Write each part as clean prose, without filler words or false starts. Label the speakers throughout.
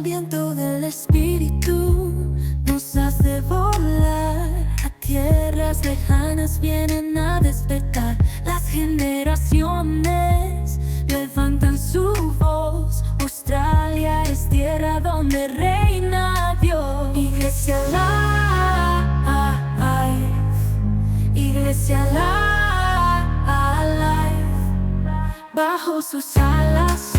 Speaker 1: viento del Espíritu nos hace volar. A tierras lejanas vienen a despertar. Las generaciones levantan su voz. Australia es tierra donde reina Dios. Iglesia Live, Iglesia Live. Bajo sus alas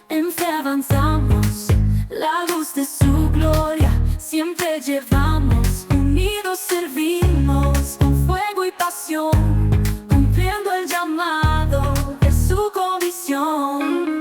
Speaker 1: en fe avanzamos, la luz de su gloria siempre llevamos. Unidos servimos con fuego y pasión, cumpliendo el llamado de su comisión.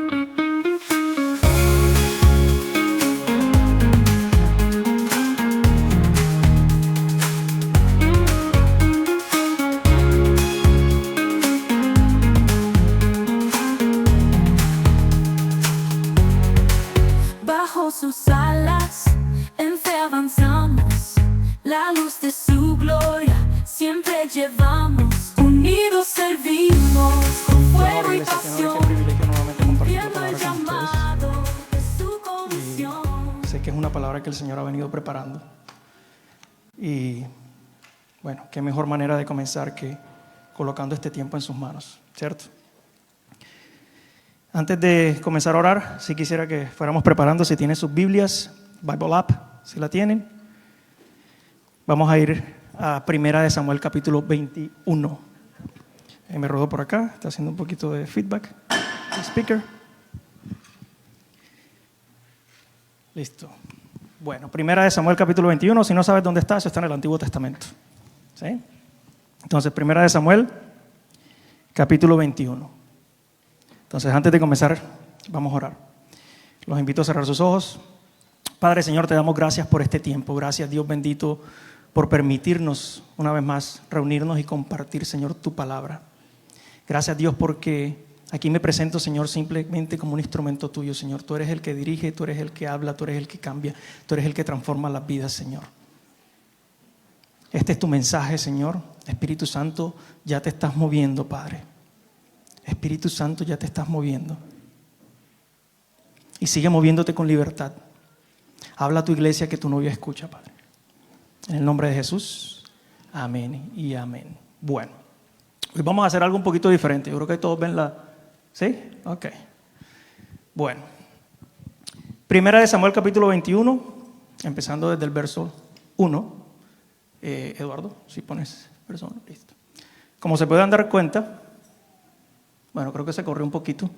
Speaker 1: Bajo sus alas en fe avanzamos, la luz de su gloria siempre llevamos. Unidos servimos con fuego y pasión, cumpliendo el llamado de su comisión.
Speaker 2: Sé que es una palabra que el Señor ha venido preparando. Y bueno, qué mejor manera de comenzar que colocando este tiempo en sus manos, ¿cierto? Antes de comenzar a orar, sí quisiera que fuéramos preparando, si tienen sus Biblias, Bible App, si la tienen. Vamos a ir a 1 de Samuel capítulo 21. Me rodó por acá, está haciendo un poquito de feedback. El speaker. Listo. Bueno, 1 de Samuel capítulo 21, si no sabes dónde está, eso está en el Antiguo Testamento. ¿Sí? Entonces, 1 de Samuel capítulo 21. Entonces, antes de comenzar, vamos a orar. Los invito a cerrar sus ojos. Padre, Señor, te damos gracias por este tiempo. Gracias, Dios bendito, por permitirnos una vez más reunirnos y compartir, Señor, tu palabra. Gracias, Dios, porque aquí me presento, Señor, simplemente como un instrumento tuyo, Señor. Tú eres el que dirige, tú eres el que habla, tú eres el que cambia, tú eres el que transforma las vidas, Señor. Este es tu mensaje, Señor. Espíritu Santo, ya te estás moviendo, Padre. Espíritu Santo, ya te estás moviendo. Y sigue moviéndote con libertad. Habla a tu iglesia que tu novia escucha, Padre. En el nombre de Jesús, amén y amén. Bueno, hoy vamos a hacer algo un poquito diferente. Yo creo que todos ven la... ¿Sí? Ok. Bueno. 1 de Samuel capítulo 21, empezando desde el verso 1. Eduardo, si pones verso 1, listo. Como se pueden dar cuenta, bueno, creo que se corrió un poquito,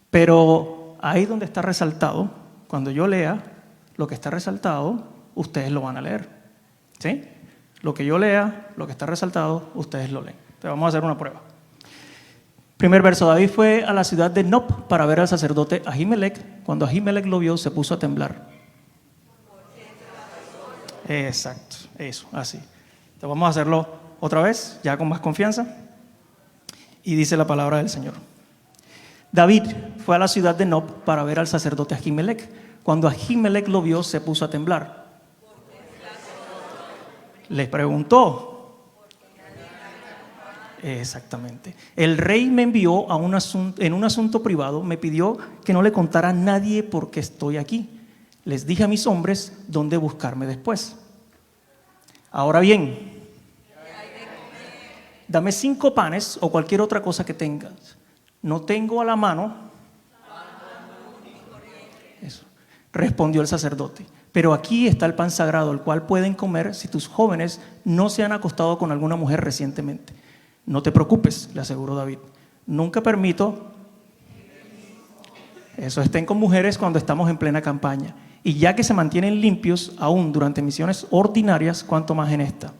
Speaker 2: pero ahí donde está resaltado, cuando yo lea lo que está resaltado, ustedes lo van a leer. ¿Sí? Lo que yo lea, lo que está resaltado, ustedes lo leen. Entonces vamos a hacer una prueba. Primer verso: David fue a la ciudad de Nob para ver al sacerdote Ahimelech. Cuando Ahimelech lo vio, se puso a temblar. Exacto, eso, así. Entonces vamos a hacerlo otra vez, ya con más confianza. Y dice la palabra del Señor. David fue a la ciudad de Nob para ver al sacerdote Ahimelech. Cuando Ahimelech lo vio, se puso a temblar. Les preguntó. Exactamente. El rey me envió en un asunto privado, me pidió que no le contara a nadie por qué estoy aquí. Les dije a mis hombres dónde buscarme después. Ahora bien, dame 5 panes o cualquier otra cosa que tengas. No tengo a la mano. Eso. Respondió el sacerdote. Pero aquí está el pan sagrado, el cual pueden comer si tus jóvenes no se han acostado con alguna mujer recientemente. No te preocupes, le aseguró David. Nunca permito eso, estén con mujeres cuando estamos en plena campaña. Y ya que se mantienen limpios aún durante misiones ordinarias, cuanto más en esta.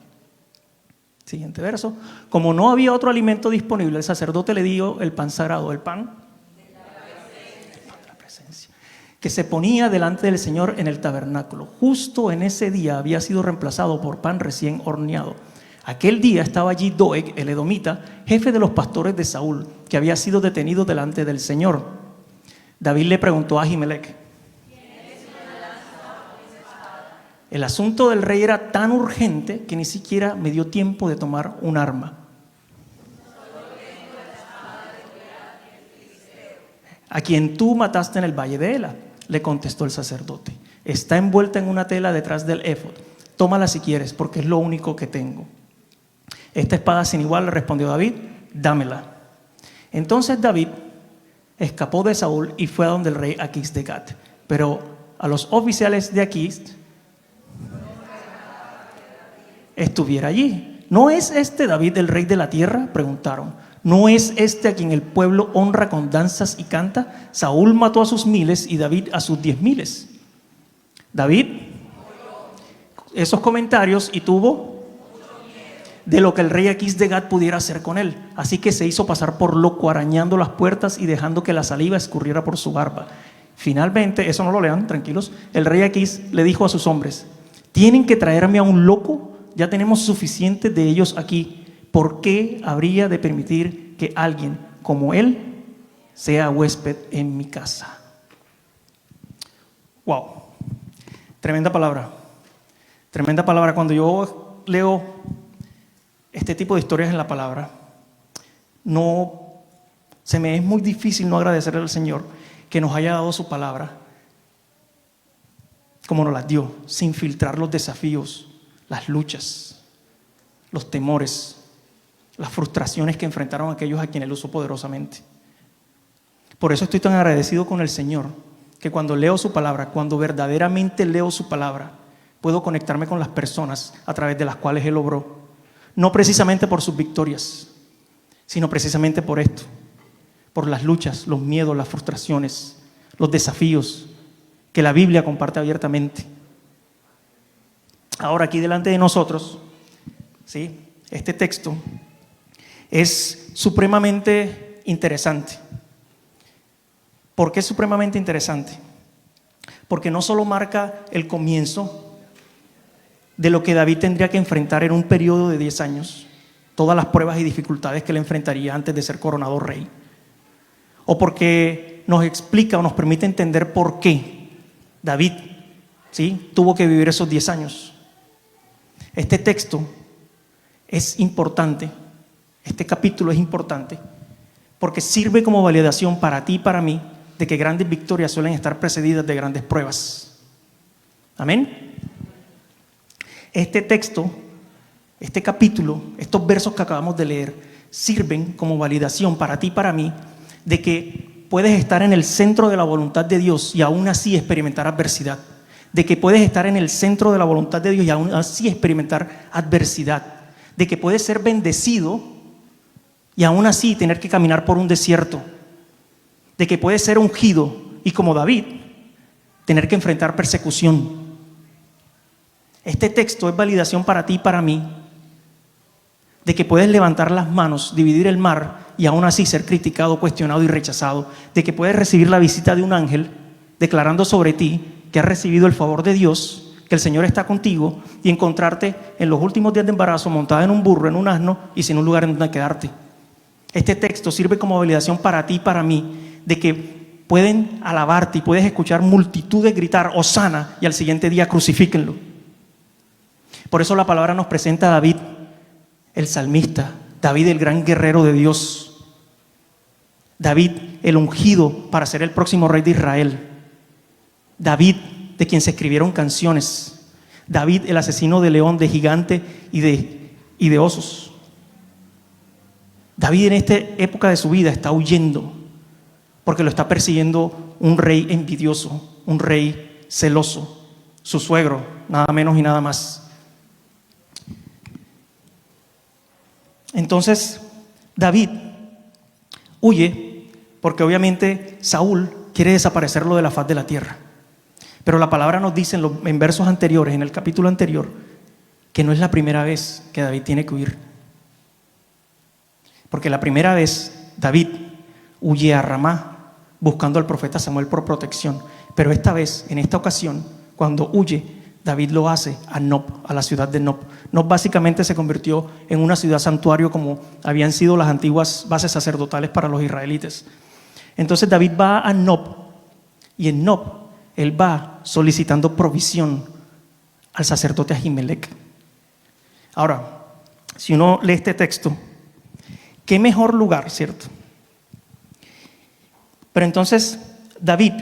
Speaker 2: Siguiente verso. Como no había otro alimento disponible, el sacerdote le dio el pan sagrado, el pan de la presencia, que se ponía delante del Señor en el tabernáculo. Justo en ese día había sido reemplazado por pan recién horneado. Aquel día estaba allí Doeg, el edomita, jefe de los pastores de Saúl, que había sido detenido delante del Señor. David le preguntó a Ahimelech. El asunto del rey era tan urgente que ni siquiera me dio tiempo de tomar un arma. A quien tú mataste en el valle de Ela, le contestó el sacerdote. está envuelta en una tela detrás del éfod. Tómala si quieres, porque es lo único que tengo. Esta espada sin igual, le respondió David, dámela. Entonces David escapó de Saúl y fue a donde el rey Aquís de Gat. Pero a los oficiales de Aquís estuviera allí. ¿No es este David el rey de la tierra?, preguntaron. ¿No es este a quien el pueblo honra con danzas y canta? Saúl mató a sus 1000 y David a sus 10,000. David, esos comentarios, y tuvo de lo que el rey Aquís de Gat pudiera hacer con él. Así que se hizo pasar por loco, arañando las puertas y dejando que la saliva escurriera por su barba. Finalmente, eso no lo lean, tranquilos, el rey Aquís le dijo a sus hombres: ¿tienen que traerme a un loco? Ya tenemos suficiente de ellos aquí. ¿Por qué habría de permitir que alguien como él sea huésped en mi casa? Wow, tremenda palabra. Tremenda palabra. Cuando yo leo este tipo de historias en la palabra, se me es muy difícil no agradecerle al Señor que nos haya dado su palabra como nos las dio, sin filtrar los desafíos, las luchas, los temores, las frustraciones que enfrentaron aquellos a quienes Él usó poderosamente. Por eso estoy tan agradecido con el Señor, que cuando leo su palabra, cuando verdaderamente leo su palabra, puedo conectarme con las personas a través de las cuales Él obró. No precisamente por sus victorias, sino precisamente por esto, por las luchas, los miedos, las frustraciones, los desafíos que la Biblia comparte abiertamente. Ahora, aquí delante de nosotros, ¿sí?, este texto es supremamente interesante. ¿Por qué es supremamente interesante? Porque no solo marca el comienzo de lo que David tendría que enfrentar en un periodo de 10 años, todas las pruebas y dificultades que él enfrentaría antes de ser coronado rey, o porque nos explica o nos permite entender por qué David, ¿sí?, tuvo que vivir esos 10 años. Este texto es importante. Este capítulo es importante porque sirve como validación para ti y para mí de que grandes victorias suelen estar precedidas de grandes pruebas. Amén. Este texto, este capítulo, estos versos que acabamos de leer sirven como validación para ti y para mí de que puedes estar en el centro de la voluntad de Dios y aún así experimentar adversidad. De que puedes estar en el centro de la voluntad de Dios y aún así experimentar adversidad. De que puedes ser bendecido y aún así tener que caminar por un desierto. De que puedes ser ungido y, como David, tener que enfrentar persecución. Este texto es validación para ti y para mí de que puedes levantar las manos, dividir el mar y aún así ser criticado, cuestionado y rechazado. De que puedes recibir la visita de un ángel declarando sobre ti que has recibido el favor de Dios, que el Señor está contigo, y encontrarte en los últimos días de embarazo montada en un burro, en un asno y sin un lugar en donde quedarte. Este texto sirve como validación para ti y para mí de que pueden alabarte y puedes escuchar multitudes gritar Hosana y al siguiente día crucifíquenlo. Por eso la palabra nos presenta a David, el salmista, David el gran guerrero de Dios, David el ungido para ser el próximo rey de Israel, David de quien se escribieron canciones, David el asesino de león, de gigante y de osos. David en esta época de su vida está huyendo porque lo está persiguiendo un rey envidioso, un rey celoso, su suegro, nada menos y nada más. Entonces David huye porque obviamente Saúl quiere desaparecerlo de la faz de la tierra. Pero la palabra nos dice en versos anteriores, en el capítulo anterior, que no es la primera vez que David tiene que huir. Porque la primera vez David huye a Ramá buscando al profeta Samuel por protección. Pero esta vez, en esta ocasión, cuando huye, David lo hace a Nob, a la ciudad de Nob. Nob básicamente se convirtió en una ciudad santuario como habían sido las antiguas bases sacerdotales para los israelitas. Entonces David va a Nob y en Nob él va solicitando provisión al sacerdote Ahimelech. Ahora, si uno lee este texto, qué mejor lugar, ¿cierto? Pero entonces David,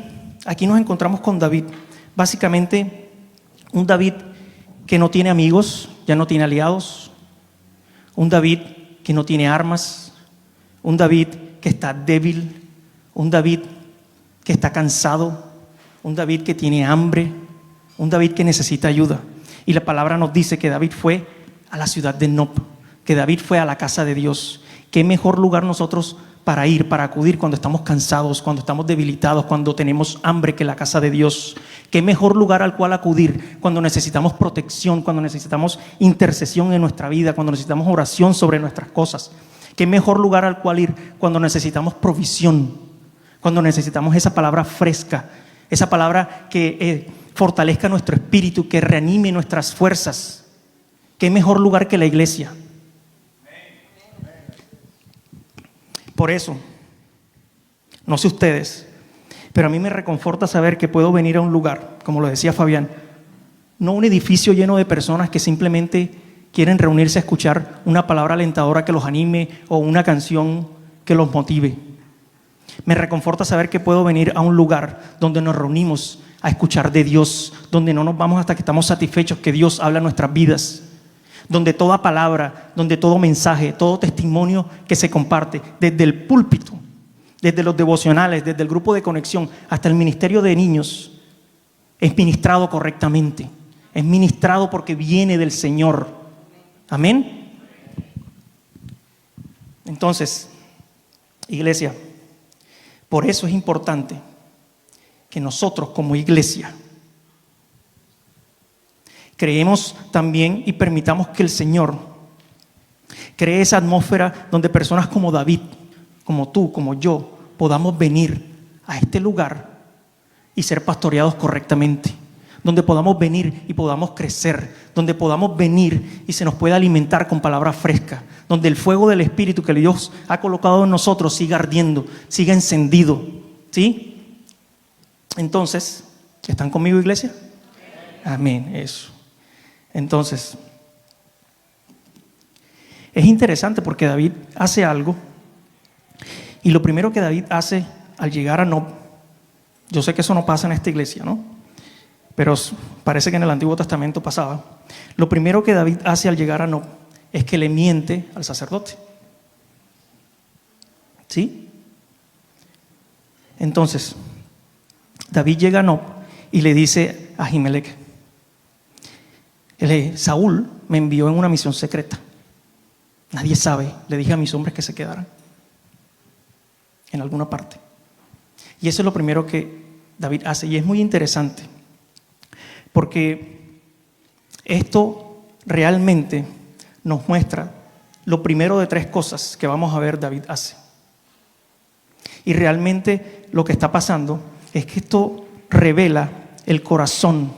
Speaker 2: aquí nos encontramos con David Básicamente, un David que no tiene amigos, ya no tiene aliados, un David que no tiene armas, un David que está débil, un David que está cansado, un David que tiene hambre, un David que necesita ayuda. Y la palabra nos dice que David fue a la ciudad de Nob, que David fue a la casa de Dios. ¿Qué mejor lugar nosotros para ir, para acudir cuando estamos cansados, cuando estamos debilitados, cuando tenemos hambre que la casa de Dios? ¿Qué mejor lugar al cual acudir cuando necesitamos protección, cuando necesitamos intercesión en nuestra vida, cuando necesitamos oración sobre nuestras cosas? ¿Qué mejor lugar al cual ir cuando necesitamos provisión, cuando necesitamos esa palabra fresca, esa palabra que fortalezca nuestro espíritu, que reanime nuestras fuerzas? ¿Qué mejor lugar que la iglesia? Por eso, no sé ustedes, pero a mí me reconforta saber que puedo venir a un lugar, como lo decía Fabián, no un edificio lleno de personas que simplemente quieren reunirse a escuchar una palabra alentadora que los anime o una canción que los motive. Me reconforta saber que puedo venir a un lugar donde nos reunimos a escuchar de Dios, donde no nos vamos hasta que estamos satisfechos que Dios habla en nuestras vidas, donde toda palabra, donde todo mensaje, todo testimonio que se comparte, desde el púlpito, desde los devocionales, desde el grupo de conexión hasta el ministerio de niños, es ministrado correctamente, es ministrado porque viene del Señor. Amén. Entonces, iglesia, por eso es importante que nosotros como iglesia creemos también y permitamos que el Señor cree esa atmósfera donde personas como David, como tú, como yo, podamos venir a este lugar y ser pastoreados correctamente, donde podamos venir y podamos crecer, donde podamos venir y se nos pueda alimentar con palabras frescas, donde el fuego del Espíritu que Dios ha colocado en nosotros siga ardiendo, siga encendido, ¿sí? Entonces, ¿están conmigo, iglesia? Amén, eso. Entonces, es interesante porque David hace algo y lo primero que David hace al llegar a Nob, yo sé que eso no pasa en esta iglesia, ¿no? Pero parece que en el Antiguo Testamento pasaba. Lo primero que David hace al llegar a Nob es que le miente al sacerdote. ¿Sí? Entonces, David llega a Nob y le dice a Ahimelech: Saúl me envió en una misión secreta. Nadie sabe. Le dije a mis hombres que se quedaran en alguna parte. Y eso es lo primero que David hace. Y es muy interesante porque esto realmente nos muestra lo primero de tres cosas que vamos a ver David hace. Y realmente lo que está pasando es que esto revela el corazón,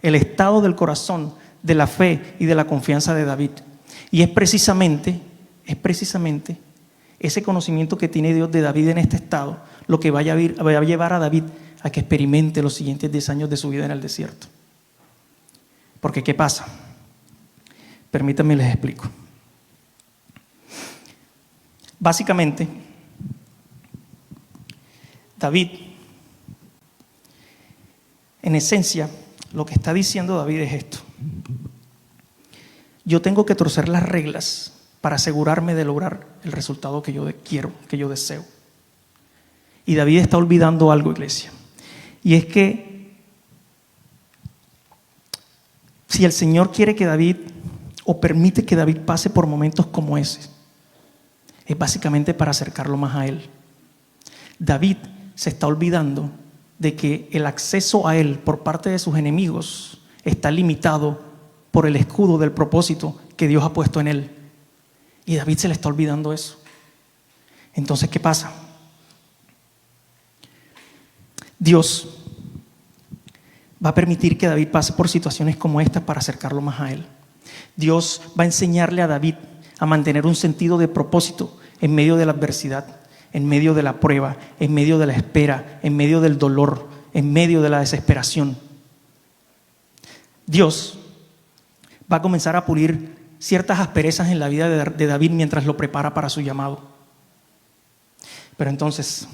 Speaker 2: el estado del corazón, de la fe y de la confianza de David. Y es precisamente ese conocimiento que tiene Dios de David en este estado lo que va a llevar a David a que experimente los siguientes 10 años de su vida en el desierto. Porque ¿qué pasa? Permítanme les explico. Básicamente, David, en esencia, lo que está diciendo David es esto: yo tengo que torcer las reglas para asegurarme de lograr el resultado que yo quiero, que yo deseo. Y David está olvidando algo, iglesia, y es que si el Señor quiere que David, o permite que David pase por momentos como ese, es básicamente para acercarlo más a Él. David se está olvidando de que el acceso a Él por parte de sus enemigos está limitado por el escudo del propósito que Dios ha puesto en Él. Y David se le está olvidando eso. Entonces, ¿qué pasa? Dios va a permitir que David pase por situaciones como estas para acercarlo más a Él. Dios va a enseñarle a David a mantener un sentido de propósito en medio de la adversidad, en medio de la prueba, en medio de la espera, en medio del dolor, en medio de la desesperación. Dios va a comenzar a pulir ciertas asperezas en la vida de David mientras lo prepara para su llamado. Pero entonces,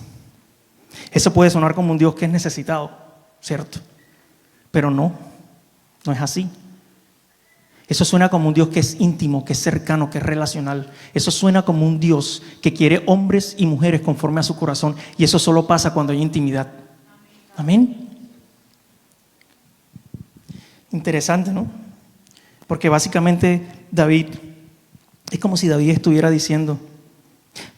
Speaker 2: eso puede sonar como un Dios que es necesitado, ¿cierto? Pero no es así. Eso suena como un Dios que es íntimo, que es cercano, que es relacional. Eso suena como un Dios que quiere hombres y mujeres conforme a su corazón. Y eso solo pasa cuando hay intimidad. Amén. Interesante, ¿no? Porque básicamente David, es como si David estuviera diciendo: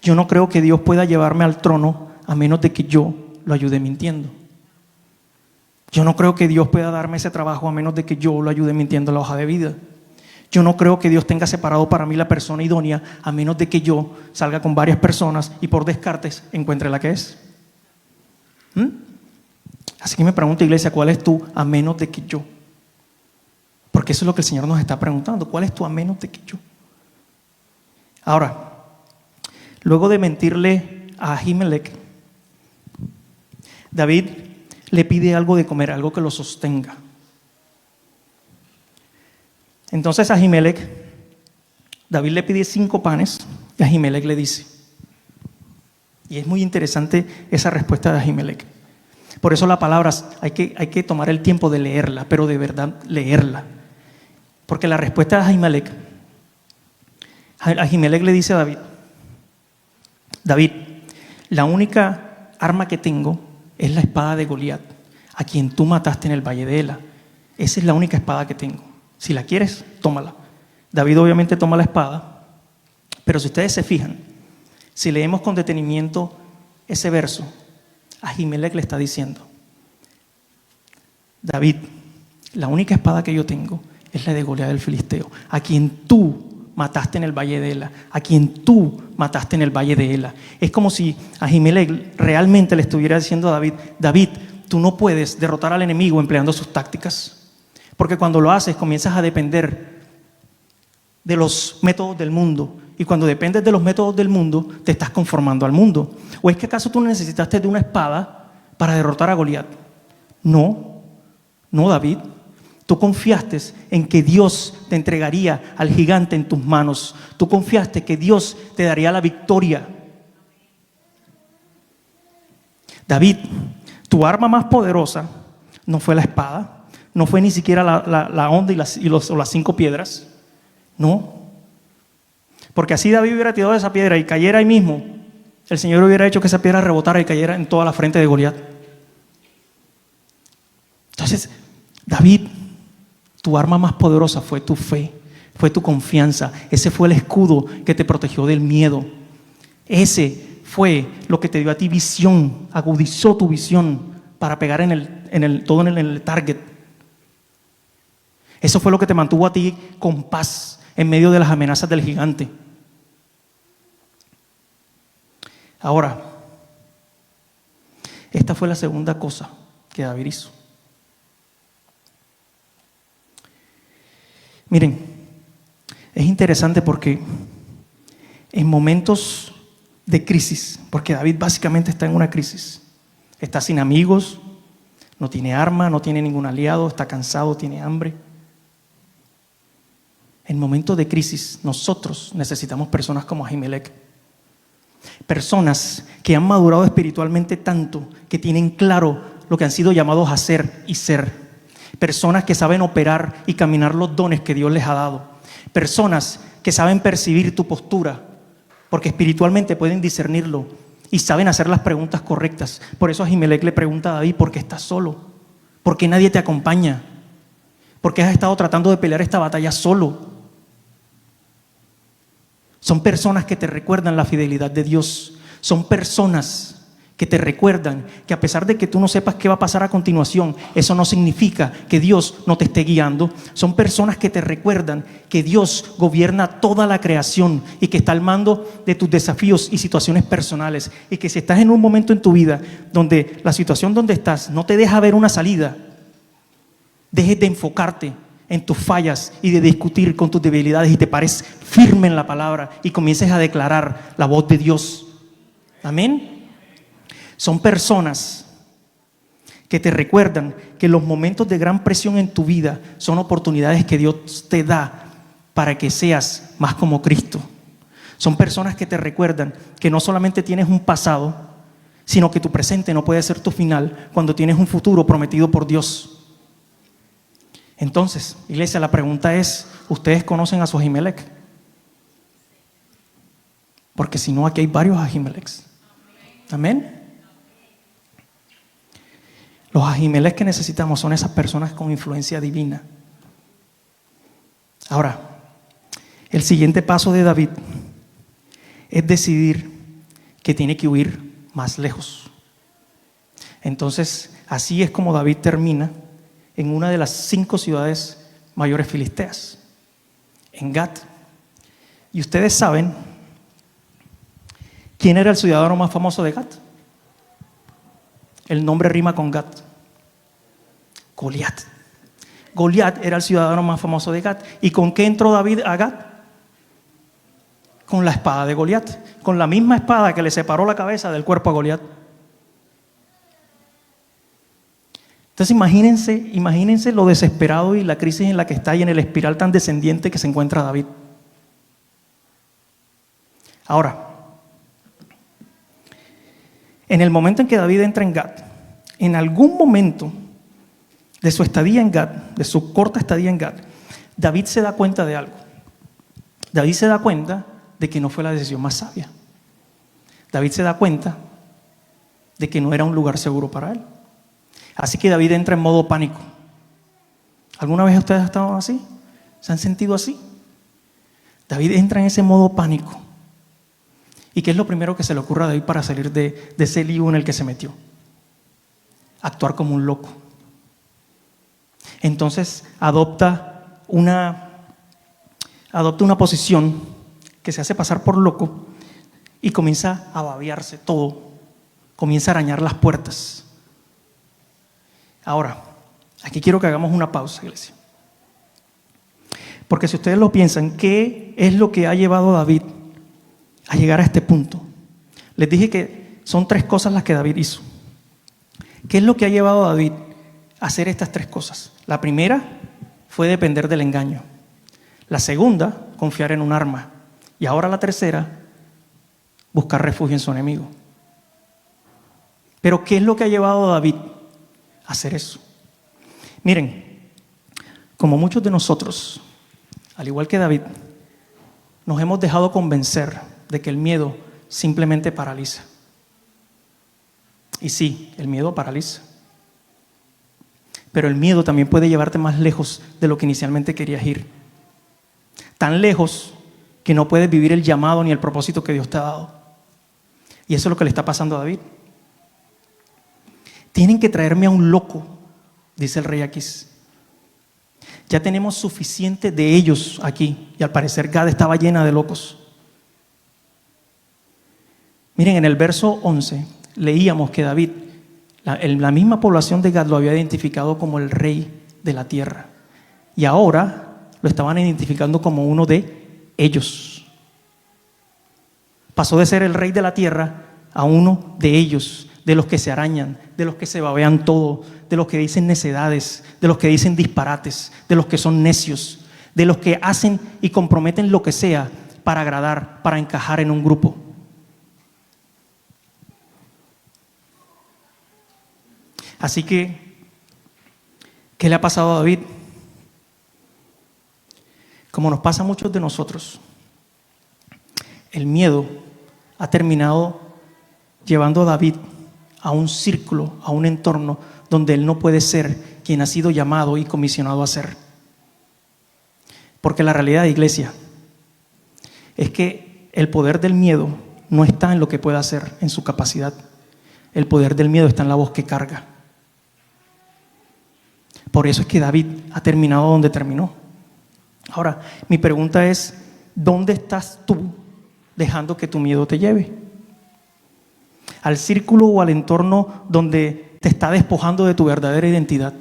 Speaker 2: yo no creo que Dios pueda llevarme al trono a menos de que yo lo ayude mintiendo. Yo no creo que Dios pueda darme ese trabajo a menos de que yo lo ayude mintiendo en la hoja de vida. Yo no creo que Dios tenga separado para mí la persona idónea a menos de que yo salga con varias personas y por descartes encuentre la que es. Así que me pregunto, iglesia, ¿cuál es tu a menos de que yo? Porque eso es lo que el Señor nos está preguntando. ¿Cuál es tu a menos de que yo? Ahora, luego de mentirle a Ahimelech, David le pide algo de comer, algo que lo sostenga. Entonces a Ahimelech, David le pide 5 panes y Ahimelech le dice. Y es muy interesante esa respuesta de Ahimelech. Por eso la palabra hay que tomar el tiempo de leerla, pero de verdad leerla. Porque la respuesta de Ahimelech le dice a David: David, la única arma que tengo es la espada de Goliat, a quien tú mataste en el valle de Ela. Esa es la única espada que tengo. Si la quieres, tómala. David obviamente toma la espada, pero si ustedes se fijan, si leemos con detenimiento ese verso, Ahimelech le está diciendo: David, la única espada que yo tengo es la de Goliat el filisteo, a quien tú mataste en el valle de Ela, a quien tú mataste en el valle de Ela. Es como si Ahimelech realmente le estuviera diciendo a David: David, tú no puedes derrotar al enemigo empleando sus tácticas, porque cuando lo haces comienzas a depender de los métodos del mundo, y cuando dependes de los métodos del mundo te estás conformando al mundo. ¿O es que acaso tú necesitaste de una espada para derrotar a Goliat? No, David. Tú confiaste en que Dios te entregaría al gigante en tus manos. Tú confiaste que Dios te daría la victoria. David, tu arma más poderosa no fue la espada, no fue ni siquiera la onda o las 5 piedras. No. Porque así David hubiera tirado esa piedra y cayera ahí mismo, el Señor hubiera hecho que esa piedra rebotara y cayera en toda la frente de Goliat. Entonces, David, tu arma más poderosa fue tu fe, fue tu confianza. Ese fue el escudo que te protegió del miedo. Ese fue lo que te dio a ti visión, agudizó tu visión para pegar en el target. Eso fue lo que te mantuvo a ti con paz en medio de las amenazas del gigante. Ahora, esta fue la segunda cosa que David hizo. Miren, es interesante porque en momentos de crisis, porque David básicamente está en una crisis, está sin amigos, no tiene arma, no tiene ningún aliado, está cansado, tiene hambre. En momentos de crisis, nosotros necesitamos personas como Ahimelech. Personas que han madurado espiritualmente tanto, que tienen claro lo que han sido llamados a ser y ser. Personas que saben operar y caminar los dones que Dios les ha dado. Personas que saben percibir tu postura, porque espiritualmente pueden discernirlo y saben hacer las preguntas correctas. Por eso Ahimelech le pregunta a David: ¿por qué estás solo? ¿Por qué nadie te acompaña? ¿Por qué has estado tratando de pelear esta batalla solo? Son personas que te recuerdan la fidelidad de Dios. Son personas que te recuerdan que a pesar de que tú no sepas qué va a pasar a continuación, eso no significa que Dios no te esté guiando. Son personas que te recuerdan que Dios gobierna toda la creación y que está al mando de tus desafíos y situaciones personales. Y que si estás en un momento en tu vida donde la situación donde estás no te deja ver una salida, dejes de enfocarte en tus fallas y de discutir con tus debilidades y te pares firme en la palabra y comiences a declarar la voz de Dios. Amén. Son personas que te recuerdan que los momentos de gran presión en tu vida son oportunidades que Dios te da para que seas más como Cristo. Son personas que te recuerdan que no solamente tienes un pasado, sino que tu presente no puede ser tu final cuando tienes un futuro prometido por Dios. Entonces, iglesia, la pregunta es, ¿ustedes conocen a su Ahimelech? Porque si no, aquí hay varios Ahimelechs. Amén. Los Ahimelech que necesitamos son esas personas con influencia divina. Ahora, el siguiente paso de David es decidir que tiene que huir más lejos. Entonces, así es como David termina en una de las 5 ciudades mayores filisteas, en Gat. Y ustedes saben quién era el ciudadano más famoso de Gat. El nombre rima con Gat. Goliat. Goliat era el ciudadano más famoso de Gat. ¿Y con qué entró David a Gat? Con la espada de Goliat. Con la misma espada que le separó la cabeza del cuerpo a Goliat. Entonces imagínense lo desesperado y la crisis en la que está y en el espiral tan descendiente que se encuentra David. Ahora, en el momento en que David entra en Gat, en algún momento de su estadía en Gat, de su corta estadía en Gat, David se da cuenta de algo. David se da cuenta de que no fue la decisión más sabia. David se da cuenta de que no era un lugar seguro para él. Así que David entra en modo pánico. ¿Alguna vez ustedes han estado así? ¿Se han sentido así? David entra en ese modo pánico. ¿Y qué es lo primero que se le ocurre a David para salir de ese lío en el que se metió? Actuar como un loco. Entonces adopta una posición que se hace pasar por loco y comienza a babearse todo. Comienza a arañar las puertas. Ahora, aquí quiero que hagamos una pausa, iglesia. Porque si ustedes lo piensan, ¿qué es lo que ha llevado a David a llegar a este punto? Les dije que son 3 cosas las que David hizo. ¿Qué es lo que ha llevado a David a hacer estas 3 cosas? La primera fue depender del engaño. La segunda, confiar en un arma. Y ahora la tercera, buscar refugio en su enemigo. Pero ¿qué es lo que ha llevado a David a hacer eso? Miren, como muchos de nosotros, al igual que David, nos hemos dejado convencer de que el miedo simplemente paraliza. Y sí, el miedo paraliza. Pero el miedo también puede llevarte más lejos de lo que inicialmente querías ir. Tan lejos que no puedes vivir el llamado ni el propósito que Dios te ha dado. Y eso es lo que le está pasando a David. Tienen que traerme a un loco, dice el rey Aquís. Ya tenemos suficiente de ellos aquí. Y al parecer Gad estaba llena de locos. Miren, en el verso 11 leíamos que David, la misma población de Gad lo había identificado como el rey de la tierra. Y ahora lo estaban identificando como uno de ellos. Pasó de ser el rey de la tierra a uno de ellos, de los que se arañan, de los que se babean todo, de los que dicen necedades, de los que dicen disparates, de los que son necios, de los que hacen y comprometen lo que sea para agradar, para encajar en un grupo. Así que, ¿qué le ha pasado a David? Como nos pasa a muchos de nosotros, el miedo ha terminado llevando a David a un círculo, a un entorno donde él no puede ser quien ha sido llamado y comisionado a ser. Porque la realidad, iglesia, es que el poder del miedo no está en lo que pueda hacer, en su capacidad. El poder del miedo está en la voz que carga. Por eso es que David ha terminado donde terminó. Ahora, mi pregunta es, ¿dónde estás tú dejando que tu miedo te lleve? ¿Al círculo o al entorno donde te está despojando de tu verdadera identidad?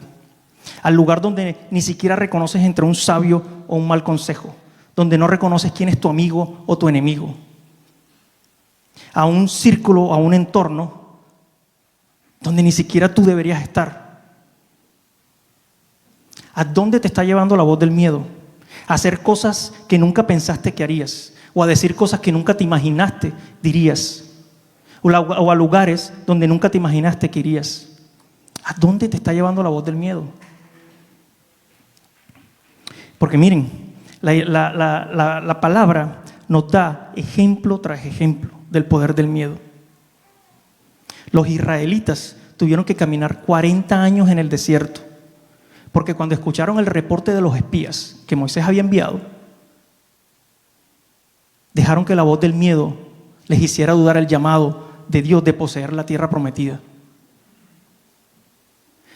Speaker 2: ¿Al lugar donde ni siquiera reconoces entre un sabio o un mal consejo? ¿Donde no reconoces quién es tu amigo o tu enemigo? ¿A un círculo, a un entorno donde ni siquiera tú deberías estar? ¿A dónde te está llevando la voz del miedo? ¿A hacer cosas que nunca pensaste que harías? ¿O a decir cosas que nunca te imaginaste dirías? ¿O a lugares donde nunca te imaginaste que irías? ¿A dónde te está llevando la voz del miedo? Porque miren, la palabra nos da ejemplo tras ejemplo del poder del miedo. Los israelitas tuvieron que caminar 40 años en el desierto, porque cuando escucharon el reporte de los espías que Moisés había enviado, dejaron que la voz del miedo les hiciera dudar el llamado de Dios de poseer la tierra prometida.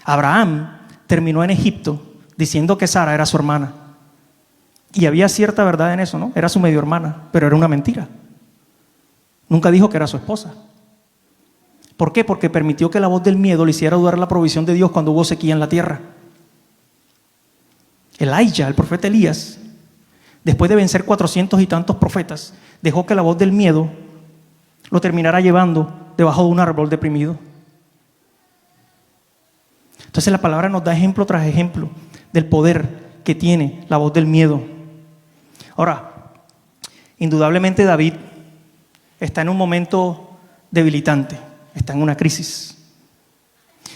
Speaker 2: Abraham terminó en Egipto diciendo que Sara era su hermana. Y había cierta verdad en eso, ¿no? Era su medio hermana, pero era una mentira. Nunca dijo que era su esposa. ¿Por qué? Porque permitió que la voz del miedo le hiciera dudar la provisión de Dios cuando hubo sequía en la tierra. Elijah, el profeta Elías, después de vencer 400 y tantos profetas, dejó que la voz del miedo lo terminara llevando debajo de un árbol deprimido. Entonces la palabra nos da ejemplo tras ejemplo del poder que tiene la voz del miedo. Ahora, indudablemente David está en un momento debilitante, está en una crisis.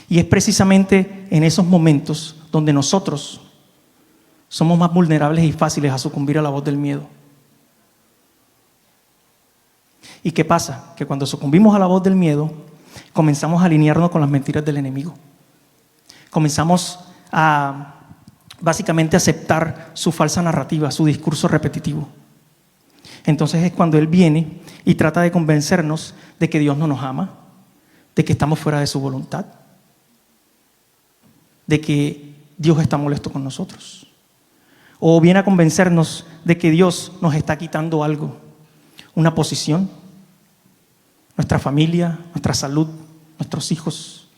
Speaker 2: Y es precisamente en esos momentos donde nosotros somos más vulnerables y fáciles a sucumbir a la voz del miedo. ¿Y qué pasa? Que cuando sucumbimos a la voz del miedo, comenzamos a alinearnos con las mentiras del enemigo. Comenzamos a básicamente aceptar su falsa narrativa, su discurso repetitivo. Entonces es cuando él viene y trata de convencernos de que Dios no nos ama, de que estamos fuera de su voluntad, de que Dios está molesto con nosotros. O viene a convencernos de que Dios nos está quitando algo, una posición, nuestra familia, nuestra salud, nuestros hijos,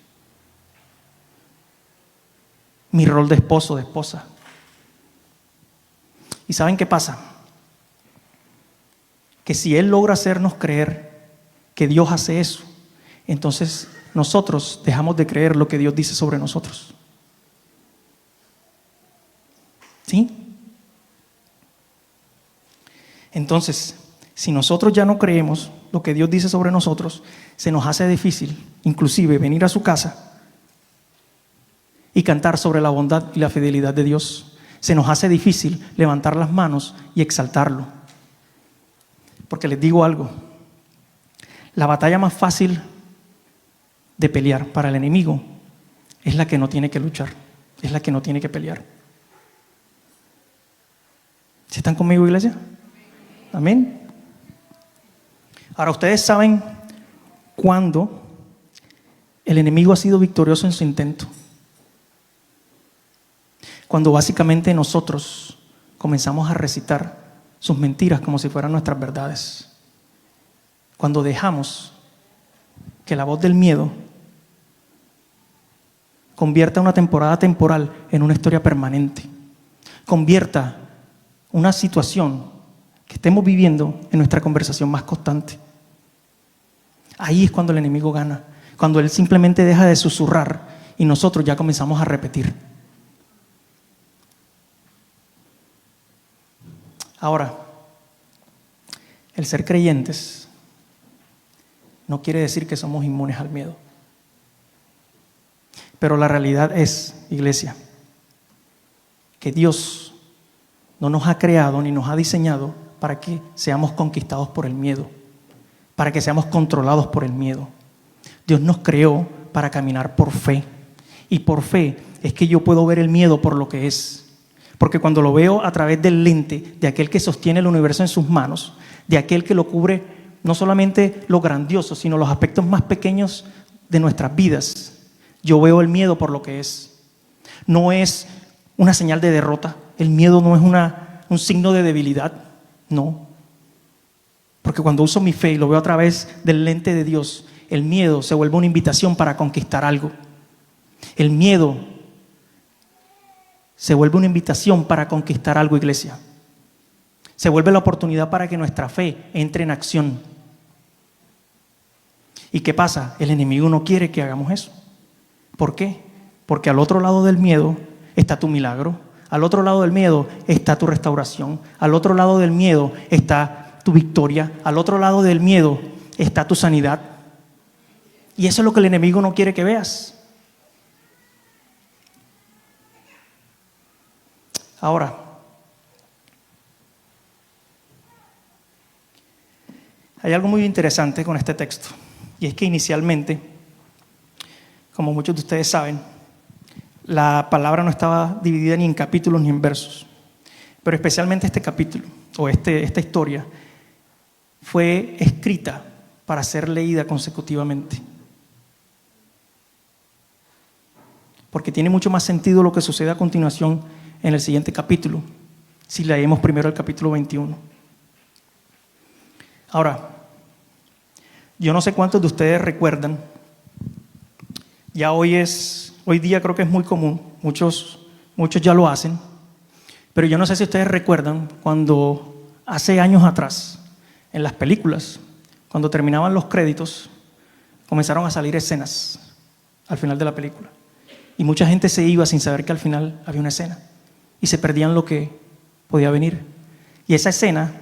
Speaker 2: mi rol de esposo, de esposa. ¿Y saben qué pasa? Que si Él logra hacernos creer que Dios hace eso, entonces nosotros dejamos de creer lo que Dios dice sobre nosotros. ¿Sí? Entonces, si nosotros ya no creemos lo que Dios dice sobre nosotros, se nos hace difícil, inclusive, venir a su casa y cantar sobre la bondad y la fidelidad de Dios. Se nos hace difícil levantar las manos y exaltarlo. Porque les digo algo, la batalla más fácil de pelear para el enemigo es la que no tiene que luchar, es la que no tiene que pelear. ¿Sí están conmigo, iglesia? Amén. Ahora, ustedes saben cuándo el enemigo ha sido victorioso en su intento. Cuando básicamente nosotros comenzamos a recitar sus mentiras como si fueran nuestras verdades. Cuando dejamos que la voz del miedo convierta una temporada temporal en una historia permanente. Convierta una situación que estemos viviendo en nuestra conversación más constante. Ahí es cuando el enemigo gana. Cuando él simplemente deja de susurrar y nosotros ya comenzamos a repetir. Ahora, el ser creyentes no quiere decir que somos inmunes al miedo. Pero la realidad es, iglesia, que Dios no nos ha creado ni nos ha diseñado para que seamos conquistados por el miedo, para que seamos controlados por el miedo. Dios nos creó para caminar por fe. Y por fe es que yo puedo ver el miedo por lo que es. Porque cuando lo veo a través del lente de aquel que sostiene el universo en sus manos, de aquel que lo cubre no solamente lo grandioso, sino los aspectos más pequeños de nuestras vidas, yo veo el miedo por lo que es. No es una señal de derrota, el miedo no es un signo de debilidad, no. Porque cuando uso mi fe y lo veo a través del lente de Dios, el miedo se vuelve una invitación para conquistar algo. El miedo se vuelve una invitación para conquistar algo, iglesia. Se vuelve la oportunidad para que nuestra fe entre en acción. ¿Y qué pasa? El enemigo no quiere que hagamos eso. ¿Por qué? Porque al otro lado del miedo está tu milagro. Al otro lado del miedo está tu restauración. Al otro lado del miedo está tu victoria. Al otro lado del miedo está tu sanidad. Y eso es lo que el enemigo no quiere que veas. Ahora, Hay algo muy interesante con este texto, y es que inicialmente, como muchos de ustedes saben, la palabra no estaba dividida ni en capítulos ni en versos, pero especialmente este capítulo, o esta historia, fue escrita para ser leída consecutivamente. Porque tiene mucho más sentido lo que sucede a continuación en el siguiente capítulo, si leemos primero el capítulo 21. Ahora, yo no sé cuántos de ustedes recuerdan, ya hoy día creo que es muy común, muchos ya lo hacen, pero yo no sé si ustedes recuerdan cuando hace años atrás, en las películas, cuando terminaban los créditos, comenzaron a salir escenas al final de la película. Y mucha gente se iba sin saber que al final había una escena. Y se perdían lo que podía venir. Y esa escena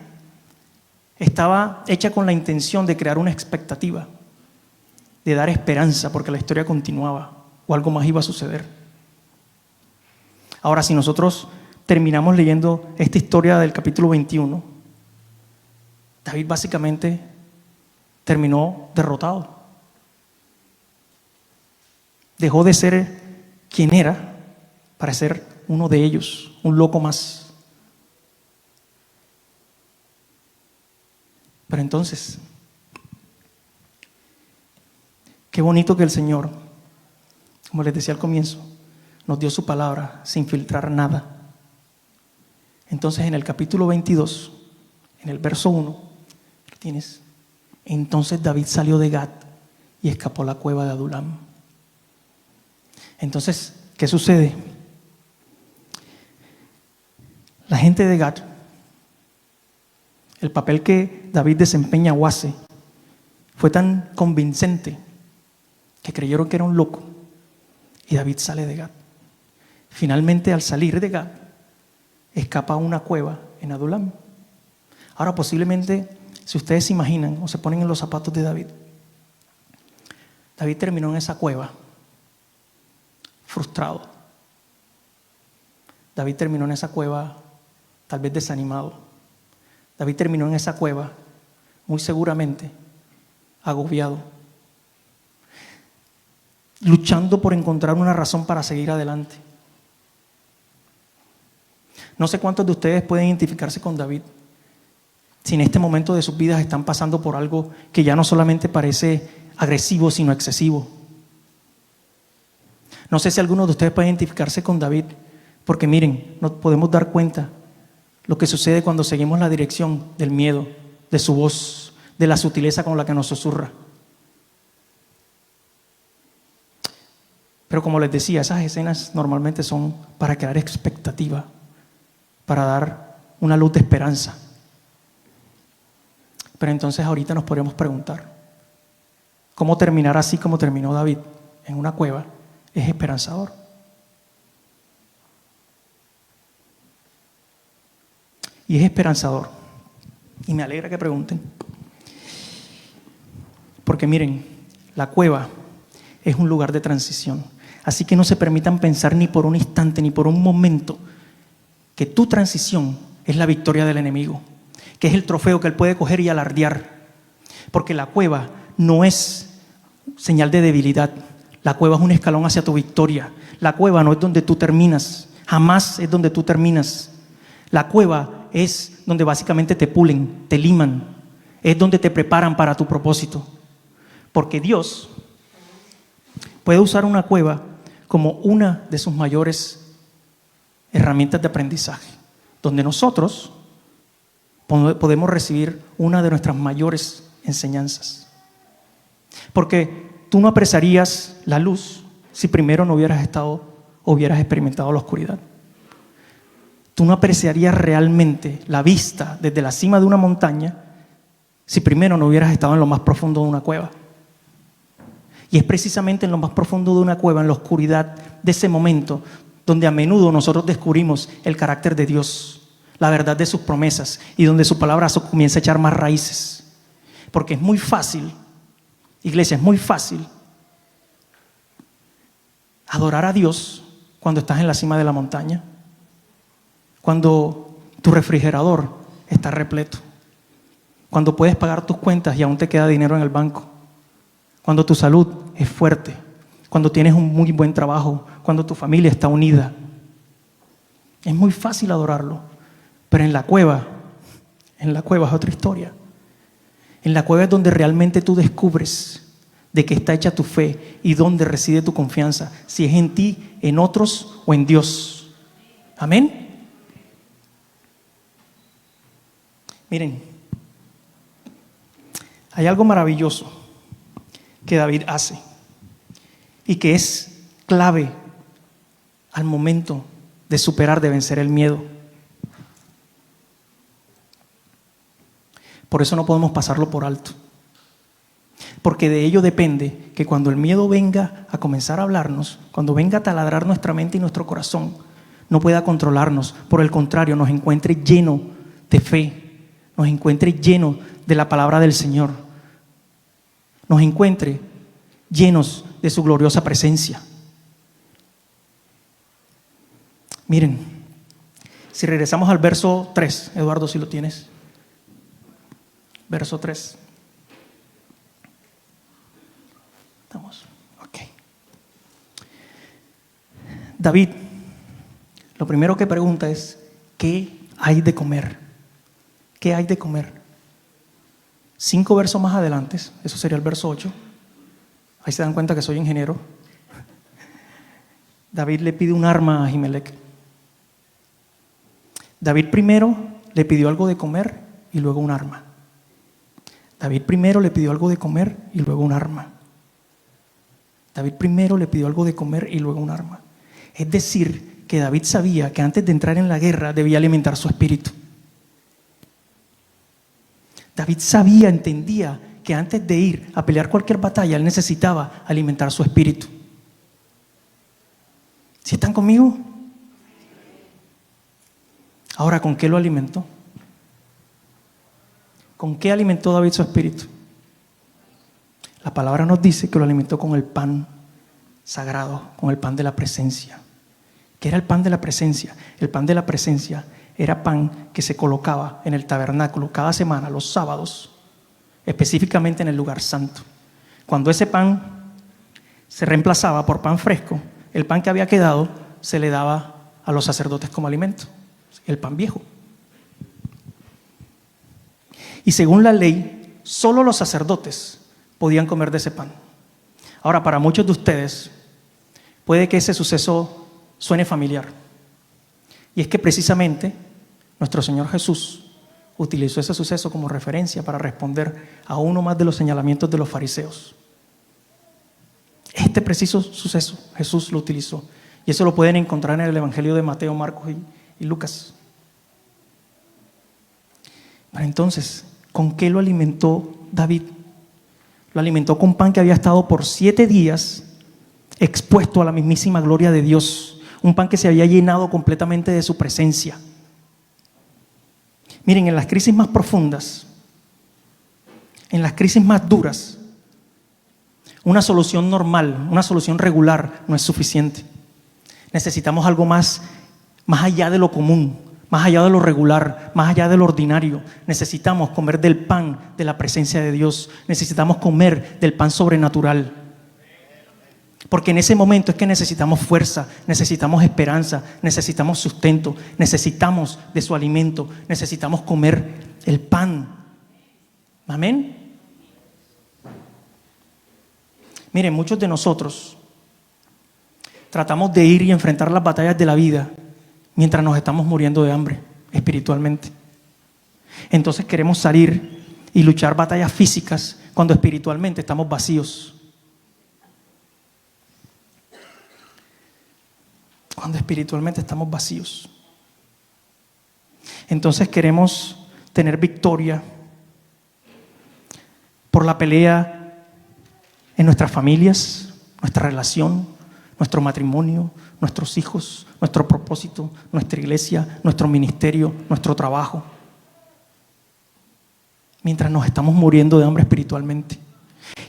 Speaker 2: estaba hecha con la intención de crear una expectativa, de dar esperanza, porque la historia continuaba o algo más iba a suceder. Ahora, si nosotros terminamos leyendo esta historia del capítulo 21, David básicamente terminó derrotado. Dejó de ser quien era para ser uno de ellos, un loco más. Pero entonces, qué bonito que el Señor, como les decía al comienzo, nos dio su palabra sin filtrar nada. Entonces en el capítulo 22, en el verso 1, ¿qué tienes? Entonces David salió de Gat y escapó a la cueva de Adulam. Entonces, ¿qué sucede? La gente de Gat, el papel que David desempeña o hace, fue tan convincente que creyeron que era un loco y David sale de Gat. Finalmente, al salir de Gat, escapa a una cueva en Adulam. Ahora, posiblemente, si ustedes se imaginan o se ponen en los zapatos de David, David terminó en esa cueva frustrado. David terminó en esa cueva tal vez desanimado. David terminó en esa cueva muy seguramente agobiado, luchando por encontrar una razón para seguir adelante. No sé cuántos de ustedes pueden identificarse con David si en este momento de sus vidas están pasando por algo que ya no solamente parece agresivo, sino excesivo. No sé si algunos de ustedes pueden identificarse con David, porque miren, nos podemos dar cuenta lo que sucede cuando seguimos la dirección del miedo, de su voz, de la sutileza con la que nos susurra. Pero como les decía, esas escenas normalmente son para crear expectativa, para dar una luz de esperanza. Pero entonces ahorita nos podemos preguntar, ¿cómo terminar así como terminó David, en una cueva? Es esperanzador. Y es esperanzador. Y me alegra que pregunten. Porque miren, la cueva es un lugar de transición. Así que no se permitan pensar ni por un instante, ni por un momento, que tu transición es la victoria del enemigo, que es el trofeo que él puede coger y alardear. Porque la cueva no es señal de debilidad. La cueva es un escalón hacia tu victoria. La cueva no es donde tú terminas. Jamás es donde tú terminas. La cueva es donde básicamente te pulen, te liman. Es donde te preparan para tu propósito. Porque Dios puede usar una cueva como una de sus mayores herramientas de aprendizaje, donde nosotros podemos recibir una de nuestras mayores enseñanzas. Porque tú no apreciarías la luz si primero no hubieras experimentado la oscuridad. Tú no apreciarías realmente la vista desde la cima de una montaña si primero no hubieras estado en lo más profundo de una cueva. Y es precisamente en lo más profundo de una cueva, en la oscuridad de ese momento, donde a menudo nosotros descubrimos el carácter de Dios, la verdad de sus promesas y donde su palabra comienza a echar más raíces. Porque es muy fácil, iglesia, es muy fácil adorar a Dios cuando estás en la cima de la montaña, cuando tu refrigerador está repleto, Cuando puedes pagar tus cuentas y aún te queda dinero en el banco. Cuando tu salud es fuerte. Cuando tienes un muy buen trabajo. Cuando tu familia está unida. Es muy fácil adorarlo. Pero en la cueva es otra historia. En la cueva es donde realmente tú descubres de qué está hecha tu fe y dónde reside tu confianza. Si es en ti, en otros o en Dios. Amén. Miren, hay algo maravilloso que David hace y que es clave al momento de superar, de vencer el miedo. Por eso no podemos pasarlo por alto. Porque de ello depende que cuando el miedo venga a comenzar a hablarnos, cuando venga a taladrar nuestra mente y nuestro corazón, no pueda controlarnos. Por el contrario, nos encuentre lleno de fe, nos encuentre lleno de la palabra del Señor, nos encuentre llenos de su gloriosa presencia. Miren, si regresamos al verso 3, Eduardo, si lo tienes. Verso 3. Estamos, ok. David, lo primero que pregunta es, ¿qué hay de comer? ¿Qué hay de comer? 5 versos más adelante, eso sería el verso 8. Ahí se dan cuenta que soy ingeniero. David le pide un arma a Ahimelech. David primero le pidió algo de comer y luego un arma. David primero le pidió algo de comer y luego un arma. David primero le pidió algo de comer y luego un arma. Es decir, que David sabía que antes de entrar en la guerra debía alimentar su espíritu. David sabía, entendía que antes de ir a pelear cualquier batalla, él necesitaba alimentar su espíritu. ¿Sí están conmigo? Ahora, ¿con qué lo alimentó? ¿Con qué alimentó David su espíritu? La palabra nos dice que lo alimentó con el pan sagrado, con el pan de la presencia. ¿Qué era el pan de la presencia? El pan de la presencia era pan que se colocaba en el tabernáculo cada semana, los sábados, específicamente en el lugar santo. Cuando ese pan se reemplazaba por pan fresco, el pan que había quedado se le daba a los sacerdotes como alimento, el pan viejo. Y según la ley, solo los sacerdotes podían comer de ese pan. Ahora, para muchos de ustedes, puede que ese suceso suene familiar. Y es que precisamente nuestro Señor Jesús utilizó ese suceso como referencia para responder a uno más de los señalamientos de los fariseos. Este preciso suceso Jesús lo utilizó. Y eso lo pueden encontrar en el Evangelio de Mateo, Marcos y Lucas. Pero entonces, ¿con qué lo alimentó David? Lo alimentó con pan que había estado por 7 días expuesto a la mismísima gloria de Dios. Un pan que se había llenado completamente de su presencia. Miren, en las crisis más profundas, en las crisis más duras, una solución normal, una solución regular no es suficiente. Necesitamos algo más allá de lo común, más allá de lo regular, más allá de lo ordinario. Necesitamos comer del pan de la presencia de Dios. Necesitamos comer del pan sobrenatural. Porque en ese momento es que necesitamos fuerza, necesitamos esperanza, necesitamos sustento, necesitamos de su alimento, necesitamos comer el pan. Amén. Miren, muchos de nosotros tratamos de ir y enfrentar las batallas de la vida mientras nos estamos muriendo de hambre espiritualmente. Entonces queremos salir y luchar batallas físicas cuando espiritualmente estamos vacíos. Cuando espiritualmente estamos vacíos. Entonces queremos tener victoria por la pelea en nuestras familias, nuestra relación, nuestro matrimonio, nuestros hijos, nuestro propósito, nuestra iglesia, nuestro ministerio, nuestro trabajo. Mientras nos estamos muriendo de hambre espiritualmente.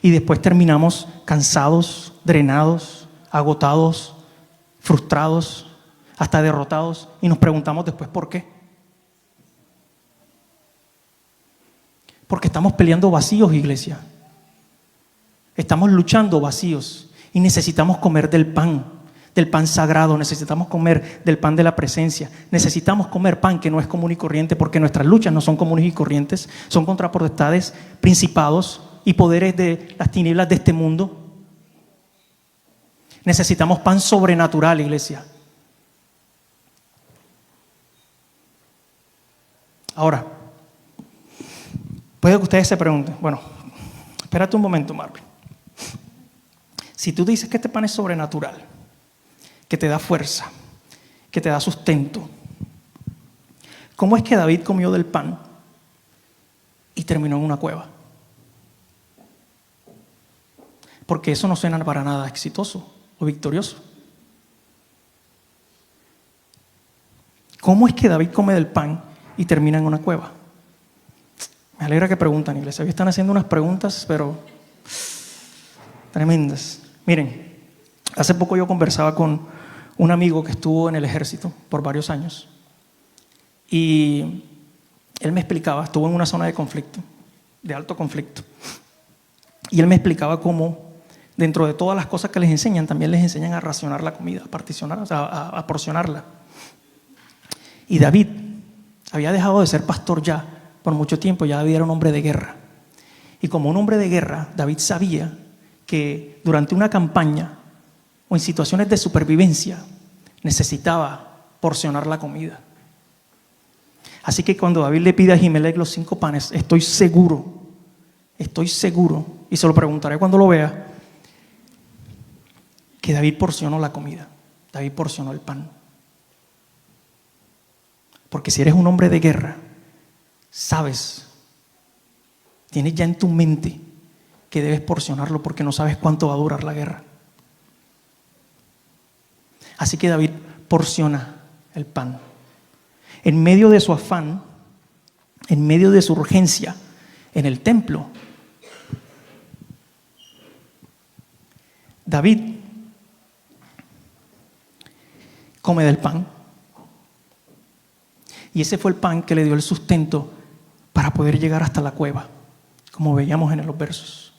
Speaker 2: Y después terminamos cansados, drenados, agotados, frustrados, hasta derrotados, y nos preguntamos después ¿por qué? Porque estamos peleando vacíos, iglesia. Estamos luchando vacíos y necesitamos comer del pan sagrado, necesitamos comer del pan de la presencia, necesitamos comer pan que no es común y corriente, porque nuestras luchas no son comunes y corrientes, son contra potestades, principados y poderes de las tinieblas de este mundo. Necesitamos pan sobrenatural, iglesia. Ahora, puede que ustedes se pregunten, bueno, espérate un momento, Marvel. Si tú dices que este pan es sobrenatural, que te da fuerza, que te da sustento, ¿cómo es que David comió del pan y terminó en una cueva? Porque eso no suena para nada exitoso o victorioso. ¿Cómo es que David come del pan y termina en una cueva? Me alegra que preguntan, iglesia. Hoy están haciendo unas preguntas, pero tremendas. Miren, hace poco yo conversaba con un amigo que estuvo en el ejército por varios años y él me explicaba, estuvo en una zona de conflicto, de alto conflicto, y él me explicaba cómo dentro de todas las cosas que les enseñan, también les enseñan a racionar la comida, a particionar, o sea, a porcionarla. Y David había dejado de ser pastor ya por mucho tiempo, ya David era un hombre de guerra. Y como un hombre de guerra, David sabía que durante una campaña o en situaciones de supervivencia necesitaba porcionar la comida. Así que cuando David le pide a Ahimelech los 5 panes, estoy seguro, y se lo preguntaré cuando lo vea, que David porcionó la comida, David porcionó el pan. Porque si eres un hombre de guerra, sabes, tienes ya en tu mente que debes porcionarlo porque no sabes cuánto va a durar la guerra. Así que David porciona el pan. En medio de su afán, en medio de su urgencia, en el templo, David come del pan. Y ese fue el pan que le dio el sustento para poder llegar hasta la cueva, como veíamos en los versos.